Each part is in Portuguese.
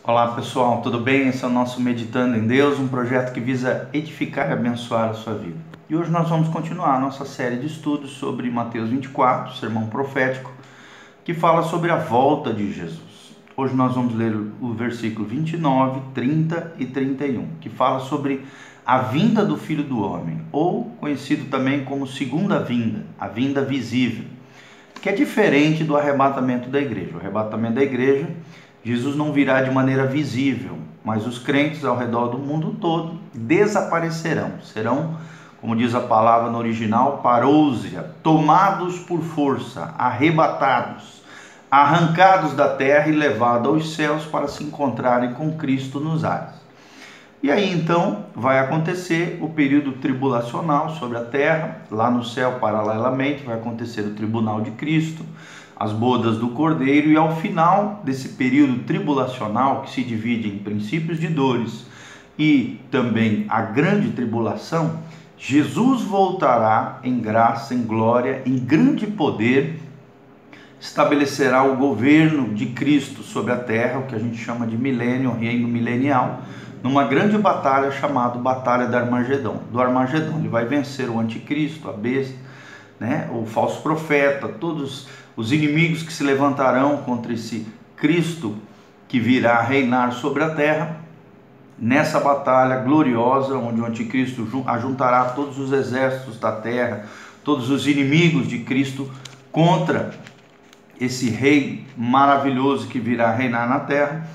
Olá pessoal, tudo bem? Esse é o nosso Meditando em Deus, um projeto que visa edificar e abençoar a sua vida. E hoje nós vamos continuar a nossa série de estudos sobre Mateus 24, sermão profético, que fala sobre a volta de Jesus. Hoje nós vamos ler o versículo 29, 30 e 31, que fala sobre a vinda do Filho do Homem, ou conhecido também como segunda vinda, a vinda visível, que é diferente do arrebatamento da igreja. O arrebatamento da igreja, Jesus não virá de maneira visível, mas os crentes ao redor do mundo todo desaparecerão, serão, como diz a palavra no original, parousia, tomados por força, arrebatados, arrancados da terra e levados aos céus para se encontrarem com Cristo nos ares. E aí então vai acontecer o período tribulacional sobre a terra, lá no céu paralelamente vai acontecer o tribunal de Cristo, as bodas do Cordeiro, e ao final desse período tribulacional, que se divide em princípios de dores e também a grande tribulação, Jesus voltará em graça, em glória, em grande poder, estabelecerá o governo de Cristo sobre a terra, o que a gente chama de milênio, reino milenial, numa grande batalha chamada Batalha do Armagedon. Ele vai vencer o anticristo, a besta, o falso profeta, todos os inimigos que se levantarão contra esse Cristo que virá reinar sobre a terra. Nessa batalha gloriosa, onde o anticristo ajuntará todos os exércitos da terra, todos os inimigos de Cristo contra esse rei maravilhoso que virá reinar na terra,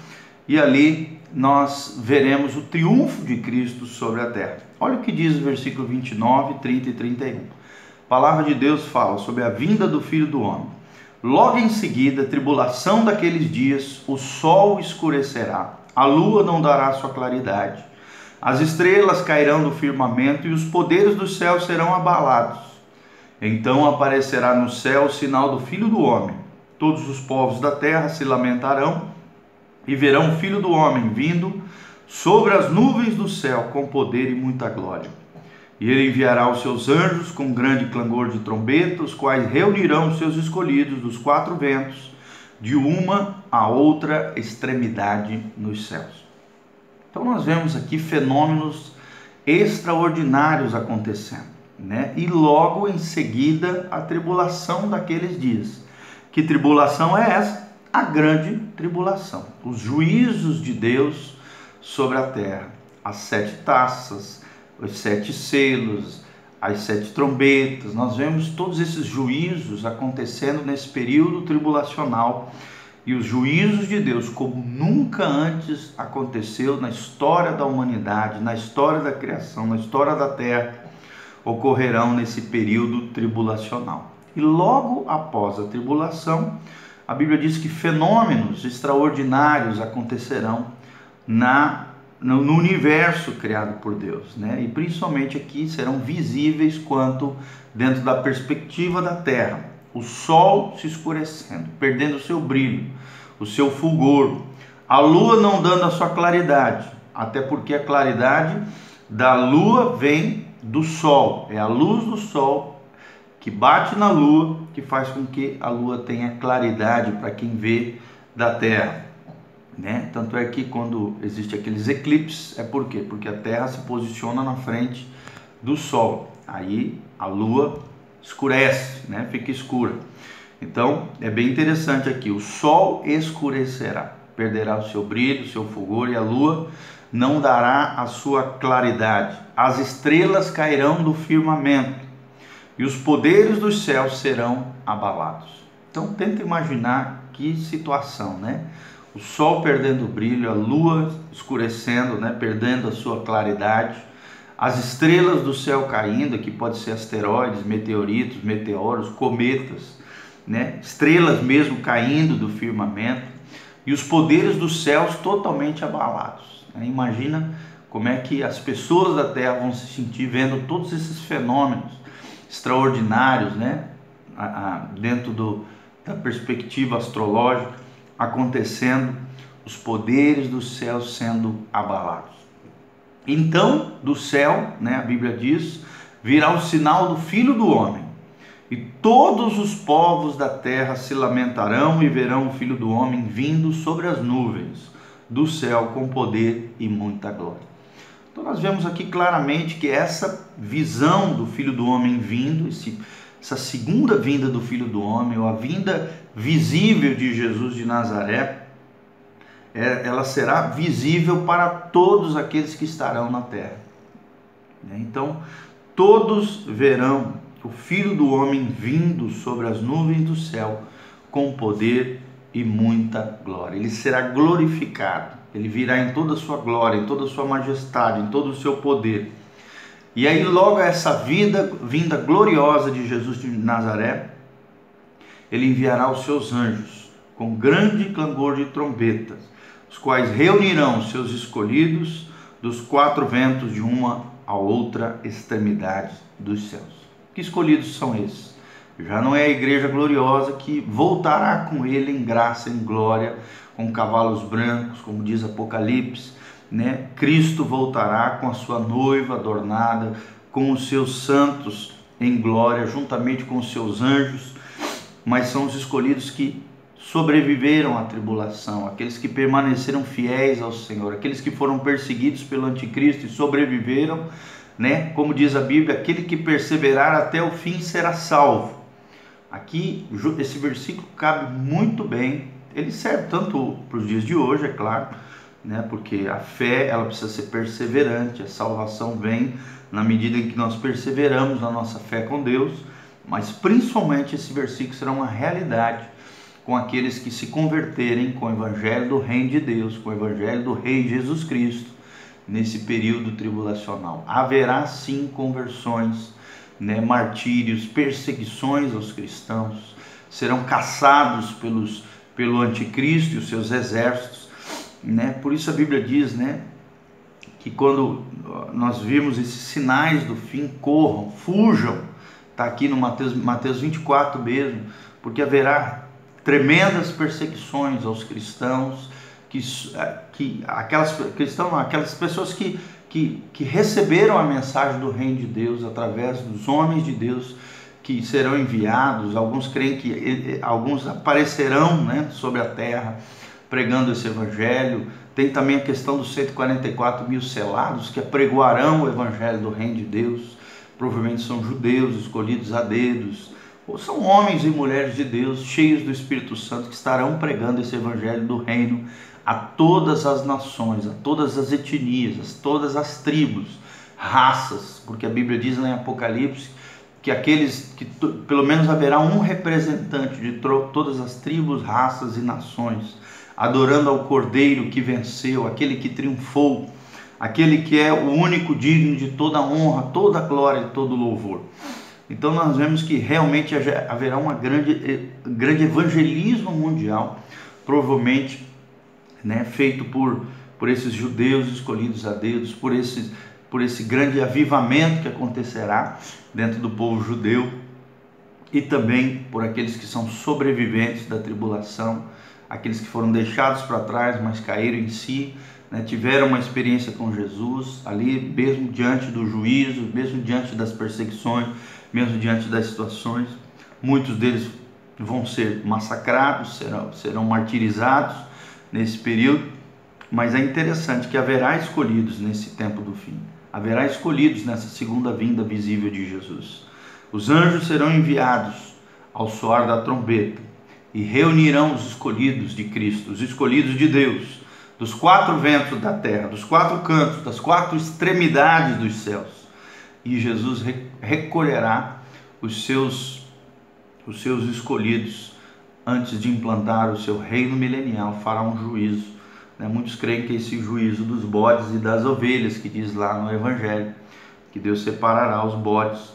e ali nós veremos o triunfo de Cristo sobre a terra. Olha o que diz o versículo 29, 30 e 31. A palavra de Deus fala sobre a vinda do Filho do Homem. Logo em seguida, a tribulação daqueles dias, o sol escurecerá, a lua não dará sua claridade, as estrelas cairão do firmamento e os poderes do céu serão abalados. Então aparecerá no céu o sinal do Filho do Homem. Todos os povos da terra se lamentarão e verão o Filho do Homem vindo sobre as nuvens do céu com poder e muita glória. E ele enviará os seus anjos com grande clangor de trombeta, os quais reunirão os seus escolhidos dos quatro ventos, de uma a outra extremidade nos céus. Então nós vemos aqui fenômenos extraordinários acontecendo, E logo em seguida a tribulação daqueles dias. Que tribulação é essa? A grande tribulação, os juízos de Deus sobre a terra, as 7 taças, os 7 selos, as 7 trombetas. Nós vemos todos esses juízos acontecendo nesse período tribulacional, e os juízos de Deus, como nunca antes aconteceu na história da humanidade, na história da criação, na história da terra, ocorrerão nesse período tribulacional. E logo após a tribulação, a Bíblia diz que fenômenos extraordinários acontecerão no universo criado por Deus, E principalmente aqui serão visíveis quanto dentro da perspectiva da terra. O sol se escurecendo, perdendo o seu brilho, o seu fulgor, a lua não dando a sua claridade, até porque a claridade da lua vem do sol, é a luz do sol que bate na lua, que faz com que a lua tenha claridade para quem vê da terra, Tanto é que quando existe aqueles eclipses, é por quê? Porque a terra se posiciona na frente do sol, aí a lua escurece, Fica escura. Então é bem interessante aqui, o sol escurecerá, perderá o seu brilho, o seu fulgor, e a lua não dará a sua claridade, as estrelas cairão do firmamento e os poderes dos céus serão abalados. Então tenta imaginar que situação, O sol perdendo o brilho, a lua escurecendo, perdendo a sua claridade, as estrelas do céu caindo, que pode ser asteroides, meteoritos, meteoros, cometas, Estrelas mesmo caindo do firmamento, e os poderes dos céus totalmente abalados. Imagina como é que as pessoas da terra vão se sentir vendo todos esses fenômenos extraordinários, dentro da perspectiva astrológica acontecendo, os poderes dos céus sendo abalados. Então, do céu, a Bíblia diz, virá o sinal do Filho do Homem, e todos os povos da terra se lamentarão e verão o Filho do Homem vindo sobre as nuvens, do céu com poder e muita glória. Então nós vemos aqui claramente que essa visão do Filho do Homem vindo, essa segunda vinda do Filho do Homem, ou a vinda visível de Jesus de Nazaré, ela será visível para todos aqueles que estarão na terra. Então, todos verão o Filho do Homem vindo sobre as nuvens do céu com poder e muita glória. Ele será glorificado, ele virá em toda a sua glória, em toda a sua majestade, em todo o seu poder. E aí logo essa vinda gloriosa de Jesus de Nazaré, ele enviará os seus anjos com grande clangor de trombetas, os quais reunirão os seus escolhidos dos quatro ventos de uma a outra extremidade dos céus. Que escolhidos são esses? Já não é a igreja gloriosa que voltará com ele em graça, em glória, com cavalos brancos, como diz Apocalipse, né? Cristo voltará com a sua noiva adornada, com os seus santos em glória, juntamente com os seus anjos, mas são os escolhidos que sobreviveram à tribulação, aqueles que permaneceram fiéis ao Senhor, aqueles que foram perseguidos pelo anticristo e sobreviveram, né? Como diz a Bíblia, aquele que perseverar até o fim será salvo. Aqui, esse versículo cabe muito bem, ele serve tanto para os dias de hoje, é claro, né? Porque a fé, ela precisa ser perseverante, a salvação vem na medida em que nós perseveramos na nossa fé com Deus, mas principalmente esse versículo será uma realidade com aqueles que se converterem com o evangelho do reino de Deus, com o evangelho do rei Jesus Cristo, nesse período tribulacional. Haverá sim conversões, né, martírios, perseguições aos cristãos, serão caçados pelo anticristo e os seus exércitos, né? Por isso a Bíblia diz, né, que quando nós vimos esses sinais do fim, corram, fujam, está aqui no Mateus 24 mesmo, porque haverá tremendas perseguições aos cristãos, aquelas pessoas que receberam a mensagem do reino de Deus através dos homens de Deus que serão enviados. Alguns creem que alguns aparecerão, né, sobre a terra pregando esse evangelho. Tem também a questão dos 144 mil selados que apregoarão o evangelho do reino de Deus. Provavelmente são judeus escolhidos a dedos, ou são homens e mulheres de Deus cheios do Espírito Santo que estarão pregando esse evangelho do reino a todas as nações, a todas as etnias, a todas as tribos, raças, porque a Bíblia diz lá em Apocalipse que pelo menos haverá um representante de todas as tribos, raças e nações, adorando ao Cordeiro que venceu, aquele que triunfou, aquele que é o único digno de toda honra, toda glória e todo louvor. Então nós vemos que realmente haverá um grande evangelismo mundial, provavelmente, né, feito por esses judeus escolhidos a dedos, por esse grande avivamento que acontecerá dentro do povo judeu, e também por aqueles que são sobreviventes da tribulação, aqueles que foram deixados para trás, mas caíram em si, né, tiveram uma experiência com Jesus, ali mesmo diante do juízo, mesmo diante das perseguições, mesmo diante das situações. Muitos deles vão ser massacrados, serão martirizados nesse período, mas é interessante que haverá escolhidos nesse tempo do fim, haverá escolhidos nessa segunda vinda visível de Jesus. Os anjos serão enviados ao soar da trombeta e reunirão os escolhidos de Cristo, os escolhidos de Deus, dos quatro ventos da terra, dos quatro cantos, das quatro extremidades dos céus, e Jesus recolherá os seus escolhidos antes de implantar o seu reino milenial. Fará um juízo, né? Muitos creem que esse juízo dos bodes e das ovelhas, que diz lá no Evangelho, que Deus separará os bodes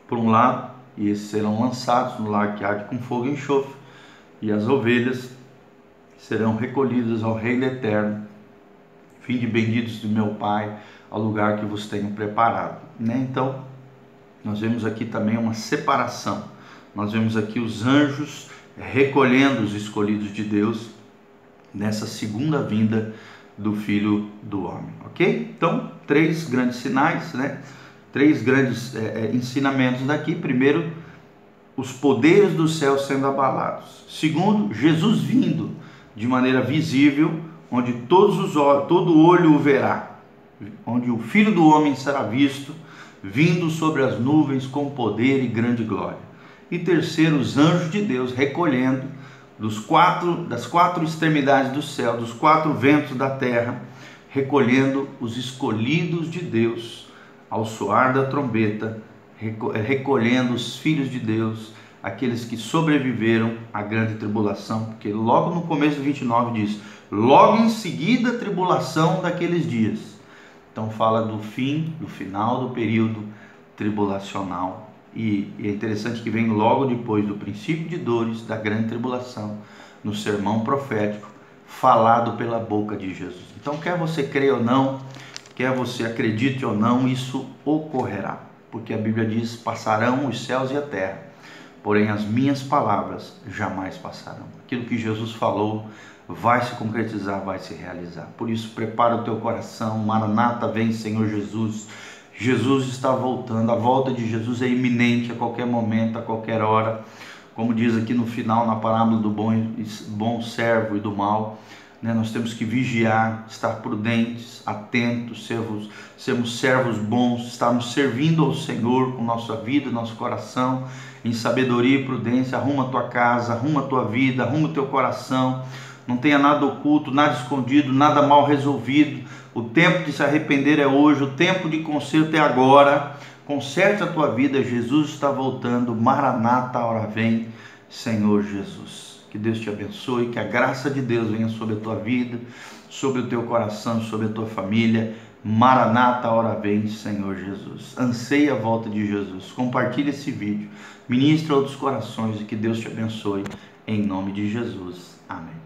por um lado, e esses serão lançados no lago que arde com fogo e enxofre, e as ovelhas serão recolhidas ao reino eterno. Vinde benditos do meu Pai, ao lugar que vos tenho preparado, né? Então, nós vemos aqui também uma separação. Nós vemos aqui os anjos recolhendo os escolhidos de Deus nessa segunda vinda do Filho do Homem, ok? Então, três grandes sinais, né? Três grandes ensinamentos daqui. Primeiro, os poderes do céu sendo abalados. Segundo, Jesus vindo de maneira visível onde todo olho o verá, onde o Filho do Homem será visto, vindo sobre as nuvens com poder e grande glória. E terceiro, os anjos de Deus recolhendo das quatro extremidades do céu, dos quatro ventos da terra, recolhendo os escolhidos de Deus ao soar da trombeta, recolhendo os filhos de Deus, aqueles que sobreviveram à grande tribulação, porque logo no começo do 29 diz, logo em seguida a tribulação daqueles dias. Então fala do fim, do final do período tribulacional. E é interessante que vem logo depois do princípio de dores, da grande tribulação, no sermão profético, falado pela boca de Jesus. Então, quer você creia ou não, quer você acredite ou não, isso ocorrerá. Porque a Bíblia diz, passarão os céus e a terra, porém as minhas palavras jamais passarão. Aquilo que Jesus falou vai se concretizar, vai se realizar. Por isso, prepara o teu coração, Maranata, vem Senhor Jesus. Jesus está voltando, a volta de Jesus é iminente a qualquer momento, a qualquer hora. Como diz aqui no final, na parábola do bom servo e do mau, né? Nós temos que vigiar, estar prudentes, atentos, sermos servos bons, estarmos servindo ao Senhor com nossa vida, nosso coração, em sabedoria e prudência. Arruma a tua casa, arruma a tua vida, arruma o teu coração. Não tenha nada oculto, nada escondido, nada mal resolvido. O tempo de se arrepender é hoje, o tempo de conserto é agora. Conserte a tua vida, Jesus está voltando. Maranata, a hora vem, Senhor Jesus. Que Deus te abençoe, que a graça de Deus venha sobre a tua vida, sobre o teu coração, sobre a tua família. Maranata, a hora vem, Senhor Jesus. Anseia a volta de Jesus. Compartilhe esse vídeo, ministra outros corações e que Deus te abençoe. Em nome de Jesus. Amém.